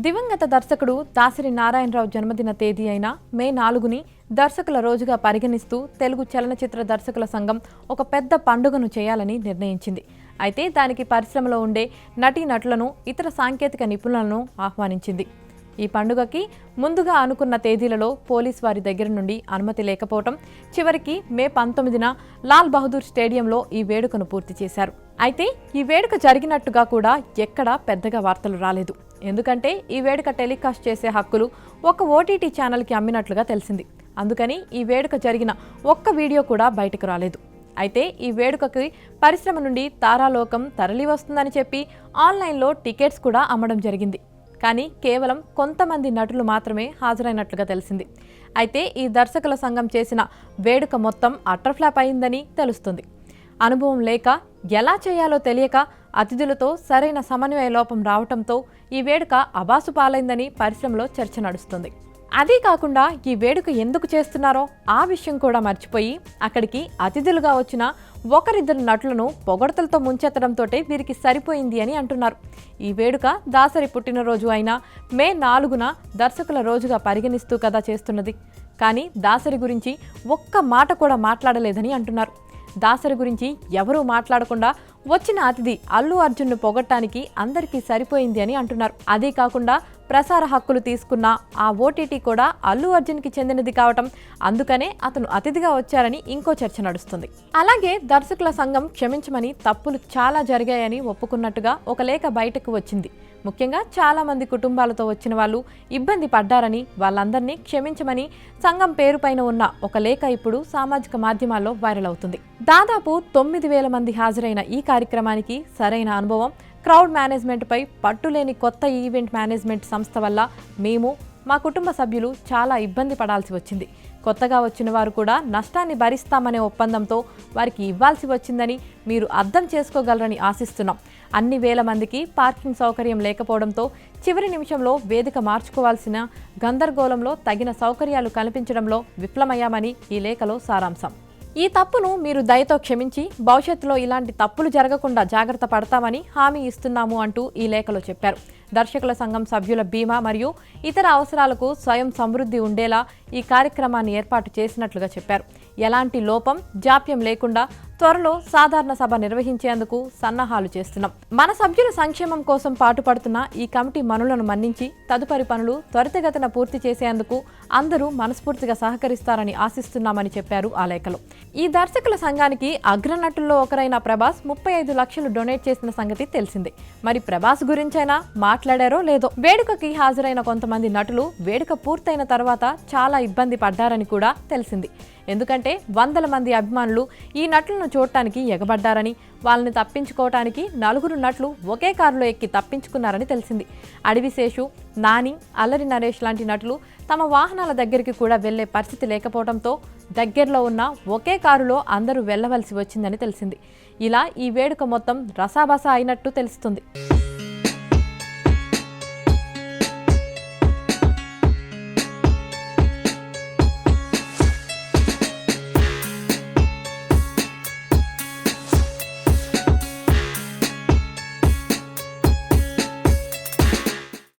దివంగత దర్శకుడు దాసరి నారాయణరావు జన్మదిన తేదీ అయిన మే 4ని దర్శకుల రోజుగా పరిగణిస్తూ తెలుగు చలనచిత్ర దర్శకుల సంఘం ఒక పెద్ద పండుగను చేయాలని నిర్ణయించింది. అయితే దానికి పరిశ్రమలో ఉండే నటీనటులను, ఇతర సాంకేతిక నిపుణులను ఆహ్వానించింది. ఈ పండుగకి ముందుగా అనుకున్న తేదీలలో పోలీస్ వారి దగ్గర నుండి అనుమతి లేకపోవటం, చివరికి మే 19న లాల్ బహదూర్ స్టేడియంలో ఈ వేడుకను పూర్తి చేశారు. అయితే ఈ వేడుక జరిగినట్టుగా కూడా ఎక్కడా పెద్దగా వార్తలు రాలేదు. ఎందుకంటే ఈ వేడుక టెలికాస్ట్ చేసే హక్కులు ఒక ఓటీటీ ఛానల్కి అమ్మినట్లుగా తెలిసింది. అందుకని ఈ వేడుక జరిగిన ఒక్క వీడియో కూడా బయటకు రాలేదు. అయితే ఈ వేడుకకి పరిశ్రమ నుండి తారాలోకం తరలి వస్తుందని చెప్పి ఆన్లైన్లో టికెట్స్ కూడా అమ్మడం జరిగింది. కానీ కేవలం కొంతమంది నటులు మాత్రమే హాజరైనట్లుగా తెలిసింది. అయితే ఈ దర్శకుల సంఘం చేసిన వేడుక మొత్తం అటర్ఫ్లాప్ అయిందని తెలుస్తుంది. అనుభవం లేక, ఎలా చేయాలో తెలియక అతిథులతో సరైన సమన్వయ లోపం రావడంతో ఈ వేడుక అబాసు పాలైందని పరిశ్రమలో చర్చ నడుస్తుంది. అదీ కాకుండా ఈ వేడుక ఎందుకు చేస్తున్నారో ఆ విషయం కూడా మర్చిపోయి అక్కడికి అతిథులుగా వచ్చిన ఒకరిద్దరు నటులను పొగడ్తలతో ముంచెత్తడంతోటే వీరికి సరిపోయింది అని అంటున్నారు. ఈ వేడుక దాసరి పుట్టినరోజు అయిన మే 4న దర్శకుల రోజుగా పరిగణిస్తూ కదా చేస్తున్నది. కానీ దాసరి గురించి ఒక్క మాట కూడా మాట్లాడలేదని అంటున్నారు. దాసరి గురించి ఎవరూ మాట్లాడకుండా వచ్చిన అతిథి అల్లు అర్జున్ను పొగట్టానికి అందరికీ సరిపోయింది అని అంటున్నారు. అదే కాకుండా ప్రసార హక్కులు తీసుకున్న ఆ ఓటీటీ కూడా అల్లు అర్జున్కి చెందినది కావటం, అందుకనే అతను అతిథిగా వచ్చారని ఇంకో చర్చ నడుస్తుంది. అలాగే దర్శకుల సంఘం క్షమించమని, తప్పులు చాలా జరిగాయని ఒప్పుకున్నట్టుగా ఒక లేఖ బయటకు వచ్చింది. ముఖ్యంగా చాలా మంది కుటుంబాలతో వచ్చిన వాళ్ళు ఇబ్బంది పడ్డారని, వాళ్ళందరినీ క్షమించమని సంఘం పేరుపైన ఉన్న ఒక లేఖ ఇప్పుడు సామాజిక మాధ్యమాల్లో వైరల్ అవుతుంది. దాదాపు 9,000 మంది హాజరైన ఈ కార్యక్రమానికి సరైన అనుభవం, క్రౌడ్ మేనేజ్మెంట్పై పట్టులేని కొత్త ఈవెంట్ మేనేజ్మెంట్ సంస్థ వల్ల మేము, మా కుటుంబ సభ్యులు చాలా ఇబ్బంది పడాల్సి వచ్చింది. కొత్తగా వచ్చిన వారు కూడా నష్టాన్ని భరిస్తామనే ఒప్పందంతో వారికి ఇవ్వాల్సి వచ్చిందని మీరు అర్థం చేసుకోగలరని ఆశిస్తున్నాం. అన్ని వేల మందికి పార్కింగ్ సౌకర్యం లేకపోవడంతో చివరి నిమిషంలో వేదిక మార్చుకోవాల్సిన గందరగోళంలో తగిన సౌకర్యాలు కల్పించడంలో విఫలమయ్యామని ఈ లేఖలో సారాంశం. ఈ తప్పును మీరు దయతో క్షమించి భవిష్యత్తులో ఇలాంటి తప్పులు జరగకుండా జాగ్రత్త పడతామని హామీ ఇస్తున్నాము అంటూ ఈ లేఖలో చెప్పారు. దర్శకుల సంఘం సభ్యుల బీమా మరియు ఇతర అవసరాలకు స్వయం సమృద్ధి ఉండేలా ఈ కార్యక్రమాన్ని ఏర్పాటు చేసినట్లుగా చెప్పారు. ఎలాంటి లోపం, జాప్యం లేకుండా త్వరలో సాధారణ సభ నిర్వహించేందుకు సన్నాహాలు చేస్తున్నాం. మన సభ్యుల సంక్షేమం కోసం పాటుపడుతున్న ఈ కమిటీ మనులను మన్నించి తదుపరి పనులు త్వరితగతిన పూర్తి చేసేందుకు అందరూ మనస్ఫూర్తిగా సహకరిస్తారని ఆశిస్తున్నామని చెప్పారు ఆ లేఖలో. ఈ దర్శకుల సంఘానికి అగ్రనటుల్లో ఒకరైన ప్రభాస్ 35 లక్షలు డొనేట్ చేసిన సంగతి తెలిసిందే. మరి ప్రభాస్ గురించైనా మాట్లాడారో లేదో. వేడుకకి హాజరైన కొంతమంది నటులు వేడుక పూర్తయిన తర్వాత చాలా ఇబ్బంది పడ్డారని కూడా తెలిసింది. ఎందుకంటే వందల మంది అభిమానులు ఈ నటులను చూడటానికి ఎగబడ్డారని, వాళ్ళని తప్పించుకోవటానికి 4 నటులు ఒకే కారులో ఎక్కి తప్పించుకున్నారని తెలిసింది. అడవిశేషు, నాని, అల్లరి నరేష్ లాంటి నటులు తమ వాహనాల దగ్గరికి కూడా వెళ్లే పరిస్థితి లేకపోవడంతో దగ్గరలో ఉన్న ఒకే కారులో అందరూ వెళ్లవలసి వచ్చిందని తెలిసింది. ఇలా ఈ వేడుక మొత్తం రసాబసా అయినట్టు తెలుస్తుంది.